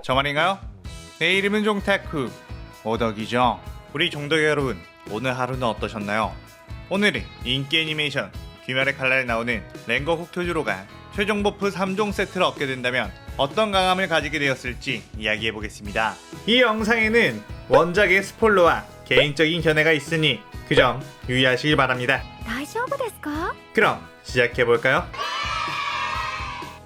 저 말인가요? 내 이름은 종타쿠 오덕이죠. 우리 종덕 여러분, 오늘 하루는 어떠셨나요? 오늘은 인기 애니메이션 귀멸의 칼날에 나오는 랭거국 쿄주로가 최종 버프 3종 세트를 얻게 된다면 어떤 강함을 가지게 되었을지 이야기해보겠습니다. 이 영상에는 원작의 스포일러와 개인적인 견해가 있으니 그 점 유의하시길 바랍니다. 大丈夫ですか? 그럼 시작해볼까요?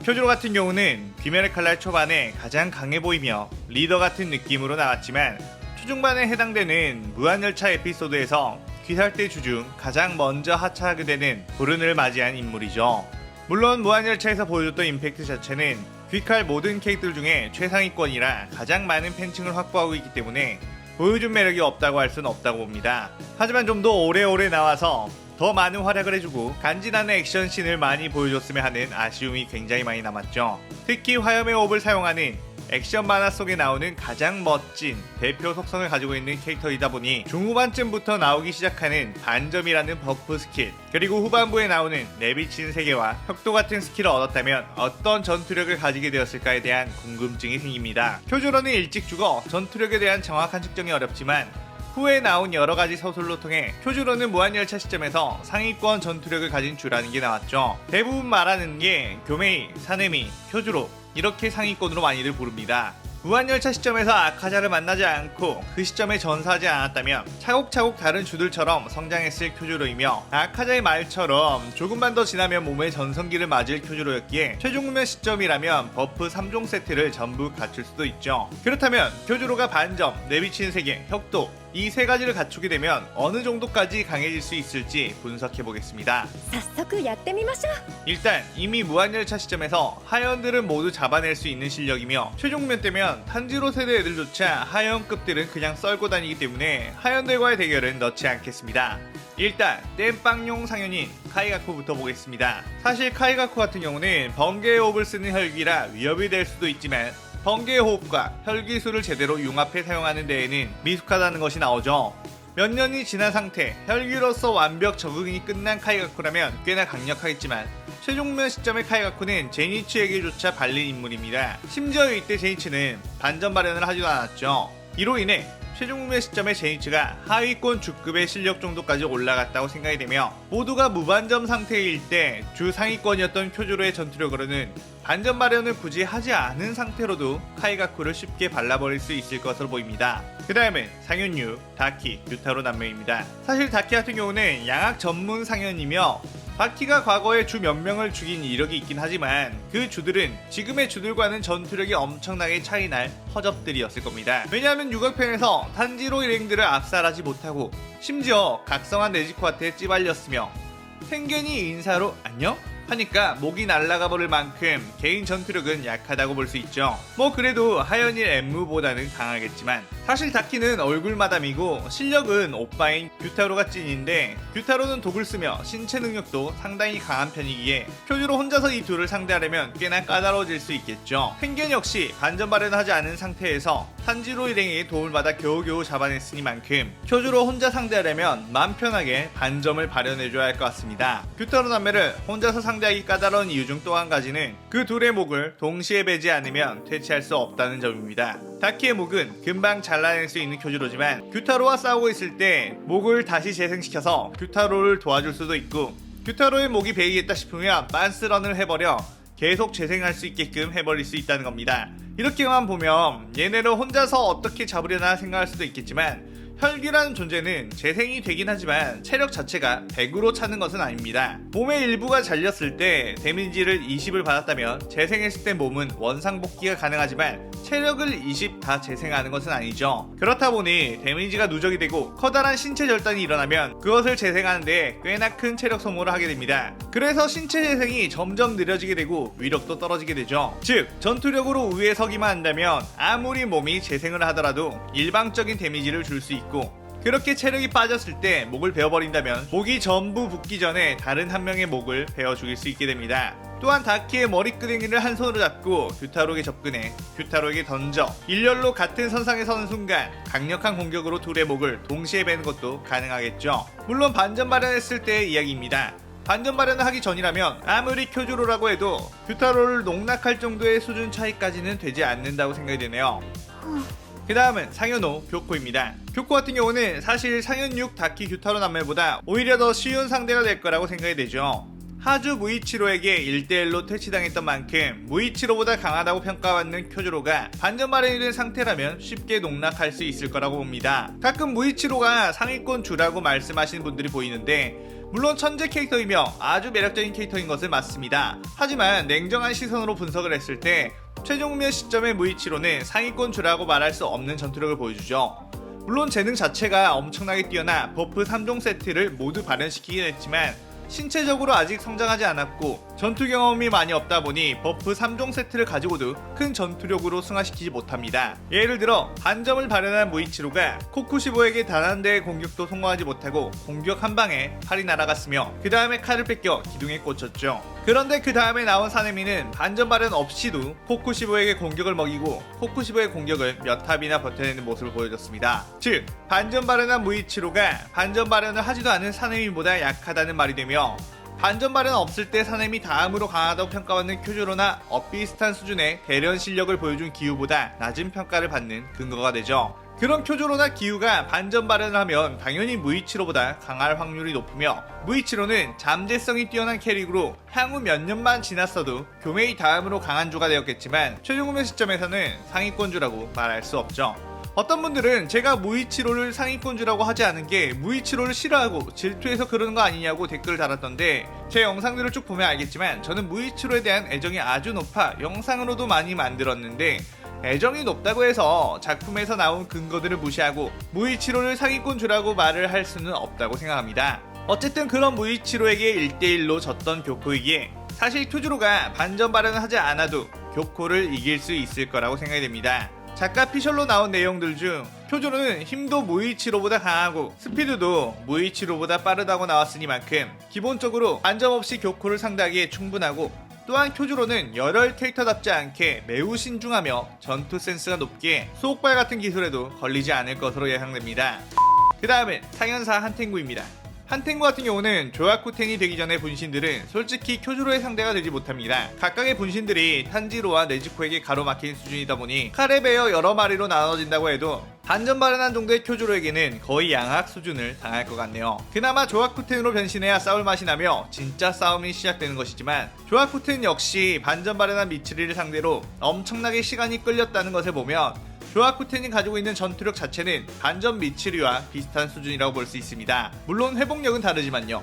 쿄주로 같은 경우는 귀멸의 칼날 초반에 가장 강해 보이며 리더 같은 느낌으로 나왔지만 초중반에 해당되는 무한열차 에피소드에서 귀살대 주중 가장 먼저 하차하게 되는 불운을 맞이한 인물이죠. 물론 무한열차에서 보여줬던 임팩트 자체는 귀칼 모든 캐릭터 중에 최상위권이라 가장 많은 팬층을 확보하고 있기 때문에 보여준 매력이 없다고 할 수는 없다고 봅니다. 하지만 좀 더 오래오래 나와서 더 많은 활약을 해주고 간지나는 액션씬을 많이 보여줬으면 하는 아쉬움이 굉장히 많이 남았죠. 특히 화염의 호흡을 사용하는 액션 만화 속에 나오는 가장 멋진 대표 속성을 가지고 있는 캐릭터이다 보니 중후반쯤부터 나오기 시작하는 반점이라는 버프 스킬, 그리고 후반부에 나오는 내비치는 세계와 혁도 같은 스킬을 얻었다면 어떤 전투력을 가지게 되었을까에 대한 궁금증이 생깁니다. 쿄주로는 일찍 죽어 전투력에 대한 정확한 측정이 어렵지만 후에 나온 여러가지 서술로 통해 쿄주로는 무한열차 시점에서 상위권 전투력을 가진 주라는 게 나왔죠. 대부분 말하는 게 교메이, 사네미, 쿄주로 이렇게 상위권으로 많이들 부릅니다. 무한열차 시점에서 아카자를 만나지 않고 그 시점에 전사하지 않았다면 차곡차곡 다른 주들처럼 성장했을 쿄주로이며, 아카자의 말처럼 조금만 더 지나면 몸에 전성기를 맞을 쿄주로였기에 최종 구면 시점이라면 버프 3종 세트를 전부 갖출 수도 있죠. 그렇다면 쿄주로가 반점, 내비치는 세계, 혁도 이 세 가지를 갖추게 되면 어느 정도까지 강해질 수 있을지 분석해보겠습니다. 早速やってみましょう. 일단 이미 무한열차 시점에서 하연들은 모두 잡아낼 수 있는 실력이며 최종면 때면 탄지로 세대 애들조차 하연급들은 그냥 썰고 다니기 때문에 하연들과의 대결은 넣지 않겠습니다. 일단 땜빵용 상현인 카이가쿠부터 보겠습니다. 사실 카이가쿠 같은 경우는 번개의 호흡을 쓰는 혈기라 위협이 될 수도 있지만 번개의 호흡과 혈기술을 제대로 융합해 사용하는 데에는 미숙하다는 것이 나오죠. 몇 년이 지난 상태, 혈기로서 완벽 적응이 끝난 카이가쿠라면 꽤나 강력하겠지만 최종면 시점의 카이가쿠는 제니츠에게조차 발린 인물입니다. 심지어 이때 제니츠는 반전 발현을 하지도 않았죠. 이로 인해 최종면 시점의 제니츠가 하위권 주급의 실력 정도까지 올라갔다고 생각이 되며, 모두가 무반점 상태일 때 주 상위권이었던 쿄주로의 전투력으로는 반전 발현을 굳이 하지 않은 상태로도 카이가쿠를 쉽게 발라버릴 수 있을 것으로 보입니다. 그 다음은 상현유, 다키, 유타로 남매입니다. 사실 다키 같은 경우는 양악 전문 상현이며 다키가 과거에 주 몇 명을 죽인 이력이 있긴 하지만 그 주들은 지금의 주들과는 전투력이 엄청나게 차이날 허접들이었을 겁니다. 왜냐하면 유격편에서 탄지로 일행들을 압살하지 못하고 심지어 각성한 네지코한테 찌발렸으며 텐겐이 인사로 안녕? 하니까 목이 날아가 버릴 만큼 개인 전투력은 약하다고 볼 수 있죠. 뭐 그래도 하연일 엠무보다는 강하겠지만 사실 다키는 얼굴 마담이고 실력은 오빠인 규타로가 찐인데, 규타로는 독을 쓰며 신체 능력도 상당히 강한 편이기에 쿄주로 혼자서 이 둘을 상대하려면 꽤나 까다로워질 수 있겠죠. 텐겐 역시 반전 발현하지 않은 상태에서 탄지로 일행의 도움을 받아 겨우겨우 잡아냈으니만큼 쿄주로 혼자 상대하려면 맘 편하게 반점을 발현해줘야 할 것 같습니다. 규타로 남매를 혼자서 상대하기 까다로운 이유 중 또 한 가지는 그 둘의 목을 동시에 베지 않으면 퇴치할 수 없다는 점입니다. 다키의 목은 금방 잘라낼 수 있는 쿄주로지만 규타로와 싸우고 있을 때 목을 다시 재생시켜서 규타로를 도와줄 수도 있고, 규타로의 목이 베이겠다 싶으면 빤스런을 해버려 계속 재생할 수 있게끔 해버릴 수 있다는 겁니다. 이렇게만 보면 얘네를 혼자서 어떻게 잡으려나 생각할 수도 있겠지만 혈기라는 존재는 재생이 되긴 하지만 체력 자체가 100으로 차는 것은 아닙니다. 몸의 일부가 잘렸을 때 데미지를 20을 받았다면 재생했을 때 몸은 원상복귀가 가능하지만 체력을 20 다 재생하는 것은 아니죠. 그렇다 보니 데미지가 누적이 되고 커다란 신체 절단이 일어나면 그것을 재생하는데 꽤나 큰 체력 소모를 하게 됩니다. 그래서 신체 재생이 점점 느려지게 되고 위력도 떨어지게 되죠. 즉 전투력으로 우위에 서기만 한다면 아무리 몸이 재생을 하더라도 일방적인 데미지를 줄 수 있고, 그렇게 체력이 빠졌을 때 목을 베어버린다면 목이 전부 붙기 전에 다른 한 명의 목을 베어 죽일 수 있게 됩니다. 또한 다키의 머리끄댕이를 한 손으로 잡고 규타로에게 접근해 규타로에게 던져 일렬로 같은 선상에 서는 순간 강력한 공격으로 둘의 목을 동시에 베는 것도 가능하겠죠. 물론 반전 발현했을 때의 이야기입니다. 반전 발현을 하기 전이라면 아무리 쿄조로라고 해도 규타로를 농락할 정도의 수준 차이까지는 되지 않는다고 생각이 되네요. 그 다음은 상현호 교코입니다. 교코 같은 경우는 사실 상현 6 다키 규타로 남매보다 오히려 더 쉬운 상대가 될 거라고 생각이 되죠. 하주 무이치로에게 1대1로 퇴치당했던 만큼 무이치로보다 강하다고 평가받는 쿄조로가 반전 발현이 된 상태라면 쉽게 농락할 수 있을 거라고 봅니다. 가끔 무이치로가 상위권 주라고 말씀하시는 분들이 보이는데 물론 천재 캐릭터이며 아주 매력적인 캐릭터인 것은 맞습니다. 하지만 냉정한 시선으로 분석을 했을 때 최종 후면 시점의 무이치로는 상위권 주라고 말할 수 없는 전투력을 보여주죠. 물론 재능 자체가 엄청나게 뛰어나 버프 3종 세트를 모두 발현시키긴 했지만 신체적으로 아직 성장하지 않았고 전투 경험이 많이 없다 보니 버프 3종 세트를 가지고도 큰 전투력으로 승화시키지 못합니다. 예를 들어 반점을 발현한 무이치로가 코쿠시보에게 단 한 대의 공격도 성공하지 못하고 공격 한 방에 팔이 날아갔으며 그 다음에 칼을 뺏겨 기둥에 꽂혔죠. 그런데 그 다음에 나온 사네미는 반전 발현 없이도 코쿠시보에게 공격을 먹이고 코쿠시보의 공격을 몇 합이나 버텨내는 모습을 보여줬습니다. 즉 반전 발현한 무이치로가 반전 발현을 하지도 않은 사네미보다 약하다는 말이 되며 반전 발현 없을 때 사네미 다음으로 강하다고 평가받는 쿄조로나 엇비슷한 수준의 대련 실력을 보여준 기우보다 낮은 평가를 받는 근거가 되죠. 그런 쿄조로나 기우가 반전 발현을 하면 당연히 무이치로보다 강할 확률이 높으며 무이치로는 잠재성이 뛰어난 캐릭으로 향후 몇 년만 지났어도 교메이 다음으로 강한 주가 되었겠지만 최종 후면 시점에서는 상위권주라고 말할 수 없죠. 어떤 분들은 제가 무이치로를 상위권주라고 하지 않은 게 무이치로를 싫어하고 질투해서 그러는 거 아니냐고 댓글을 달았던데 제 영상들을 쭉 보면 알겠지만 저는 무이치로에 대한 애정이 아주 높아 영상으로도 많이 만들었는데 애정이 높다고 해서 작품에서 나온 근거들을 무시하고 무이치로를 상위권주라고 말을 할 수는 없다고 생각합니다. 어쨌든 그런 무이치로에게 1대1로 졌던 교코이기에 사실 쿄조로가 반전 발현을 하지 않아도 교코를 이길 수 있을 거라고 생각이 됩니다. 작가 피셜로 나온 내용들 중 쿄조로는 힘도 무이치로보다 강하고 스피드도 무이치로보다 빠르다고 나왔으니만큼 기본적으로 반점 없이 교코를 상대하기에 충분하고 또한 쿄조로는 열혈 캐릭터답지 않게 매우 신중하며 전투 센스가 높기에 수옥발 같은 기술에도 걸리지 않을 것으로 예상됩니다. 그 다음은 상현사 한탱구입니다. 한탱구 같은 경우는 조야쿠텐이 되기 전의 분신들은 솔직히 쿄조로의 상대가 되지 못합니다. 각각의 분신들이 탄지로와 네즈코에게 가로막힌 수준이다 보니 칼에 베어 여러 마리로 나눠진다고 해도 반전 발현한 정도의 쿄조로에게는 거의 양악 수준을 당할 것 같네요. 그나마 조야쿠텐으로 변신해야 싸울 맛이 나며 진짜 싸움이 시작되는 것이지만 조야쿠텐 역시 반전 발현한 미츠리를 상대로 엄청나게 시간이 끌렸다는 것을 보면 조야쿠텐이 가지고 있는 전투력 자체는 반전 미츠리와 비슷한 수준이라고 볼 수 있습니다. 물론 회복력은 다르지만요.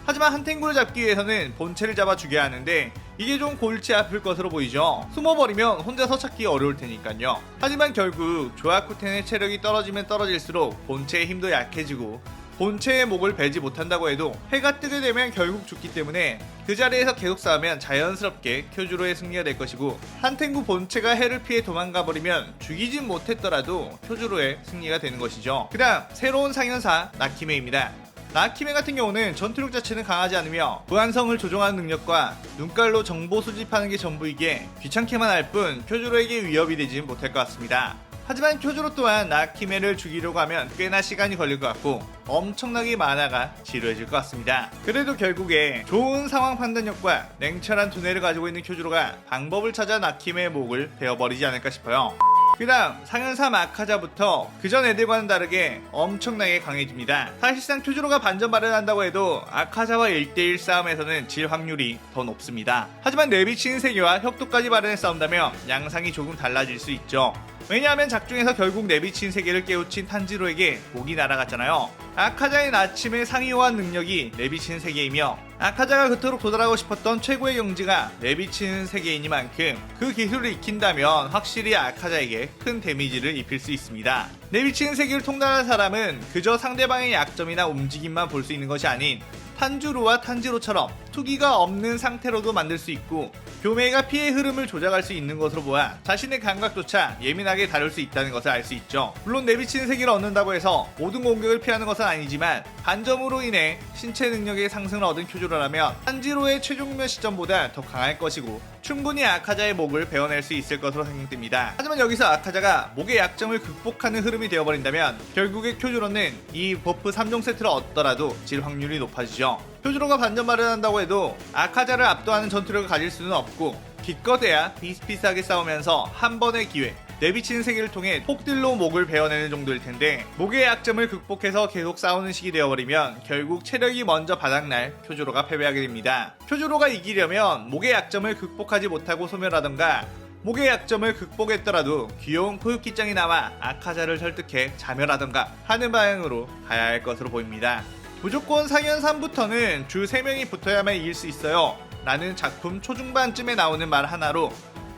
하지만 한탱구를 잡기 위해서는 본체를 잡아 죽여야 하는데 이게 좀 골치 아플 것으로 보이죠. 숨어버리면 혼자서 찾기 어려울 테니까요. 하지만 결국 조야쿠텐의 체력이 떨어지면 떨어질수록 본체의 힘도 약해지고 본체의 목을 베지 못한다고 해도 해가 뜨게 되면 결국 죽기 때문에 그 자리에서 계속 싸우면 자연스럽게 쿄조로의 승리가 될 것이고 한탱구 본체가 해를 피해 도망가 버리면 죽이진 못했더라도 쿄조로의 승리가 되는 것이죠. 그 다음 새로운 상현사 나키메입니다. 나키메 같은 경우는 전투력 자체는 강하지 않으며 무한성을 조종하는 능력과 눈깔로 정보 수집하는 게 전부이기에 귀찮게만 할 뿐 쿄조로에게 위협이 되지 못할 것 같습니다. 하지만 쿄조로 또한 나키메를 죽이려고 하면 꽤나 시간이 걸릴 것 같고 엄청나게 만화가 지루해질 것 같습니다. 그래도 결국에 좋은 상황 판단력과 냉철한 두뇌를 가지고 있는 쿄조로가 방법을 찾아 나키메의 목을 베어버리지 않을까 싶어요. 그 다음 상현사 아카자부터 그전 애들과는 다르게 엄청나게 강해집니다. 사실상 쿄조로가 반전 발현한다고 해도 아카자와 1대1 싸움에서는 질 확률이 더 높습니다. 하지만 내비치는 세계와 혁도까지 발현해 싸운다면 양상이 조금 달라질 수 있죠. 왜냐하면 작중에서 결국 내비친 세계를 깨우친 탄지로에게 목이 날아갔잖아요. 아카자의 나침의 상위호환 능력이 내비치는 세계이며 아카자가 그토록 도달하고 싶었던 최고의 경지가 내비치는 세계이니만큼 그 기술을 익힌다면 확실히 아카자에게 큰 데미지를 입힐 수 있습니다. 내비치는 세계를 통달하는 사람은 그저 상대방의 약점이나 움직임만 볼 수 있는 것이 아닌 탄주로와 탄지로처럼 투기가 없는 상태로도 만들 수 있고 교메이가 피해 흐름을 조작할 수 있는 것으로 보아 자신의 감각조차 예민하게 다룰 수 있다는 것을 알 수 있죠. 물론 내비치는 세계를 얻는다고 해서 모든 공격을 피하는 것은 아니지만 반점으로 인해 신체 능력의 상승을 얻은 쿄조로라면 탄지로의 최종면 시점보다 더 강할 것이고 충분히 아카자의 목을 베어낼 수 있을 것으로 생각됩니다. 하지만 여기서 아카자가 목의 약점을 극복하는 흐름이 되어버린다면 결국에 쿄조로는 이 버프 3종 세트를 얻더라도 질 확률이 높아지죠. 표주로가 반전발을 한다고 해도 아카자를 압도하는 전투력을 가질 수는 없고 기껏해야 비슷비슷하게 싸우면서 한 번의 기회 내비치는 세계를 통해 폭딜로 목을 베어내는 정도일 텐데 목의 약점을 극복해서 계속 싸우는 식이 되어버리면 결국 체력이 먼저 바닥날 표주로가 패배하게 됩니다. 표주로가 이기려면 목의 약점을 극복하지 못하고 소멸하던가 목의 약점을 극복했더라도 귀여운 코유키짱이 나와 아카자를 설득해 자멸하던가 하는 방향으로 가야 할 것으로 보입니다. 무조건 상현 3부터는 주 3명이 붙어야만 이길 수 있어요 라는 작품 초중반쯤에 나오는 말 하나로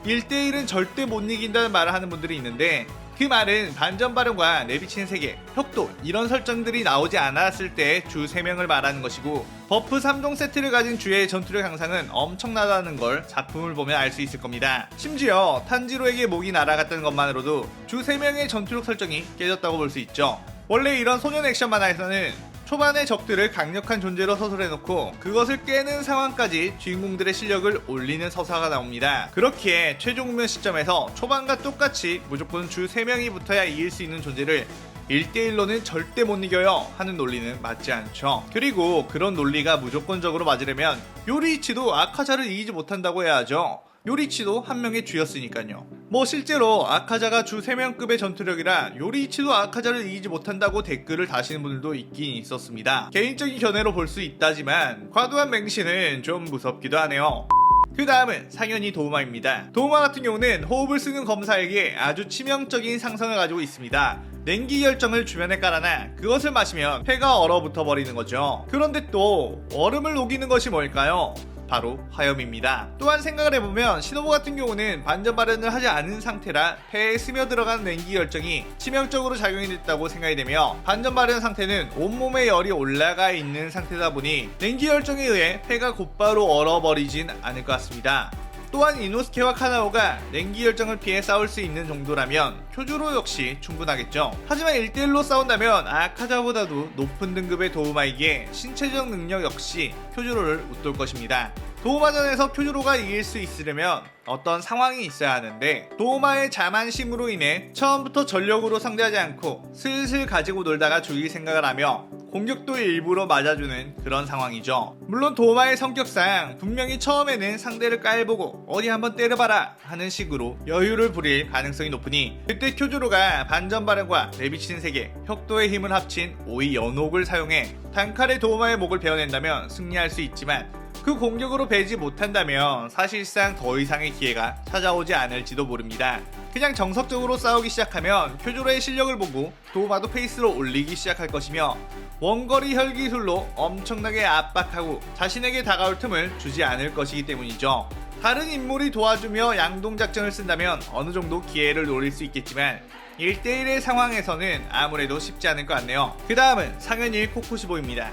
1대1은 절대 못 이긴다는 말을 하는 분들이 있는데 그 말은 반전 발언과 내비치는 세계, 혁도 이런 설정들이 나오지 않았을 때 주 3명을 말하는 것이고 버프 3종 세트를 가진 주의 전투력 향상은 엄청나다는 걸 작품을 보면 알 수 있을 겁니다. 심지어 탄지로에게 목이 날아갔다는 것만으로도 주 3명의 전투력 설정이 깨졌다고 볼 수 있죠. 원래 이런 소년 액션 만화에서는 초반에 적들을 강력한 존재로 서술해놓고 그것을 깨는 상황까지 주인공들의 실력을 올리는 서사가 나옵니다. 그렇기에 최종면 시점에서 초반과 똑같이 무조건 주 3명이 붙어야 이길 수 있는 존재를 1대1로는 절대 못 이겨요 하는 논리는 맞지 않죠. 그리고 그런 논리가 무조건적으로 맞으려면 요리이치도 아카자를 이기지 못한다고 해야 하죠. 요리이치도 한 명의 주였으니까요. 뭐 실제로 아카자가 주 3명급의 전투력이라 요리이치도 아카자를 이기지 못한다고 댓글을 다시는 분들도 있긴 있었습니다. 개인적인 견해로 볼 수 있다지만 과도한 맹신은 좀 무섭기도 하네요. 그 다음은 상현이 도우마입니다. 도우마 같은 경우는 호흡을 쓰는 검사에게 아주 치명적인 상성을 가지고 있습니다. 냉기 결정을 주변에 깔아놔 그것을 마시면 폐가 얼어붙어 버리는 거죠. 그런데 또 얼음을 녹이는 것이 뭘까요? 바로 화염입니다. 또한 생각을 해보면 시노부 같은 경우는 반전 발현을 하지 않은 상태라 폐에 스며들어간 냉기 결정이 치명적으로 작용이 됐다고 생각이 되며 반전 발현 상태는 온몸에 열이 올라가 있는 상태다 보니 냉기 결정에 의해 폐가 곧바로 얼어버리진 않을 것 같습니다. 또한 이노스케와 카나오가 냉기 결정을 피해 싸울 수 있는 정도라면 표주로 역시 충분하겠죠. 하지만 1대1로 싸운다면 아카자보다도 높은 등급의 도우마에게 신체적 능력 역시 표주로를 웃돌 것입니다. 도우마전에서 표주로가 이길 수 있으려면 어떤 상황이 있어야 하는데 도우마의 자만심으로 인해 처음부터 전력으로 상대하지 않고 슬슬 가지고 놀다가 죽일 생각을 하며 공격도 일부러 맞아주는 그런 상황이죠. 물론 도우마의 성격상 분명히 처음에는 상대를 깔보고 어디 한번 때려봐라 하는 식으로 여유를 부릴 가능성이 높으니 그때 표주로가 반전 발언과 내비치는 세계, 혁도의 힘을 합친 오이 연옥을 사용해 단칼에 도우마의 목을 베어낸다면 승리할 수 있지만 그 공격으로 베지 못한다면 사실상 더 이상의 기회가 찾아오지 않을지도 모릅니다. 그냥 정석적으로 싸우기 시작하면 표주로의 실력을 보고 도우마도 페이스를 올리기 시작할 것이며 원거리 혈기술로 엄청나게 압박하고 자신에게 다가올 틈을 주지 않을 것이기 때문이죠. 다른 인물이 도와주며 양동작전을 쓴다면 어느 정도 기회를 노릴 수 있겠지만 1대1의 상황에서는 아무래도 쉽지 않을 것 같네요. 그 다음은 상현 1 코쿠시보입니다.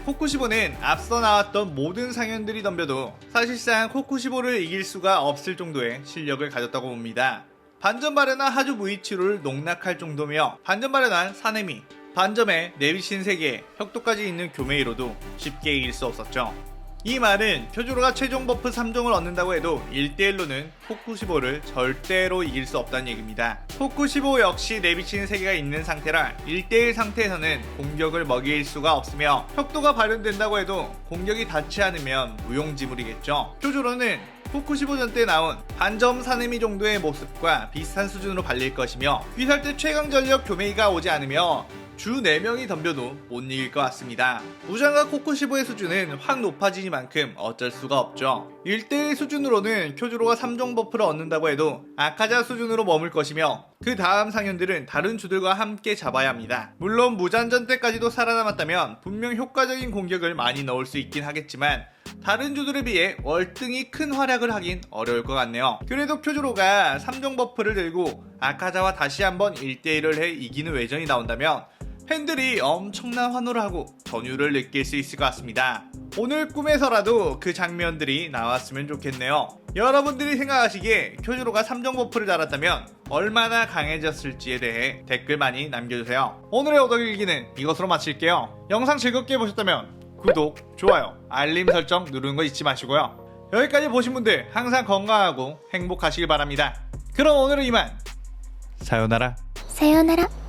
코쿠시보는 앞서 나왔던 모든 상현들이 덤벼도 사실상 코쿠시보를 이길 수가 없을 정도의 실력을 가졌다고 봅니다. 반전 발현한 하주 무이치로를 농락할 정도며 반전 발현한 사네미, 반점에 내비친 세계, 혁도까지 있는 교메이로도 쉽게 이길 수 없었죠. 이 말은 표주로가 최종 버프 3종을 얻는다고 해도 1대1로는 코쿠시보를 절대로 이길 수 없다는 얘기입니다. 코쿠시보 역시 내비치는 세계가 있는 상태라 1대1 상태에서는 공격을 먹일 수가 없으며 혁도가 발현된다고 해도 공격이 닿지 않으면 무용지물이겠죠. 표주로는 코쿠시보전 때 나온 반점 사네미 정도의 모습과 비슷한 수준으로 발릴 것이며 귀살 때 최강 전력 교메이가 오지 않으며 주 4명이 덤벼도 못 이길 것 같습니다. 무장과 코쿠시보의 수준은 확 높아지니만큼 어쩔 수가 없죠. 1대1 수준으로는 표주로가 3종 버프를 얻는다고 해도 아카자 수준으로 머물 것이며 그 다음 상현들은 다른 주들과 함께 잡아야 합니다. 물론 무잔전 때까지도 살아남았다면 분명 효과적인 공격을 많이 넣을 수 있긴 하겠지만 다른 주들에 비해 월등히 큰 활약을 하긴 어려울 것 같네요. 그래도 표주로가 3종 버프를 들고 아카자와 다시 한번 1대1을 해 이기는 외전이 나온다면 팬들이 엄청난 환호를 하고 전율을 느낄 수 있을 것 같습니다. 오늘 꿈에서라도 그 장면들이 나왔으면 좋겠네요. 여러분들이 생각하시기에 표주로가 3종 버프를 달았다면 얼마나 강해졌을지에 대해 댓글 많이 남겨주세요. 오늘의 오덕일기는 이것으로 마칠게요. 영상 즐겁게 보셨다면 구독, 좋아요, 알림 설정 누르는 거 잊지 마시고요. 여기까지 보신 분들 항상 건강하고 행복하시길 바랍니다. 그럼 오늘은 이만. 사요나라.さようなら。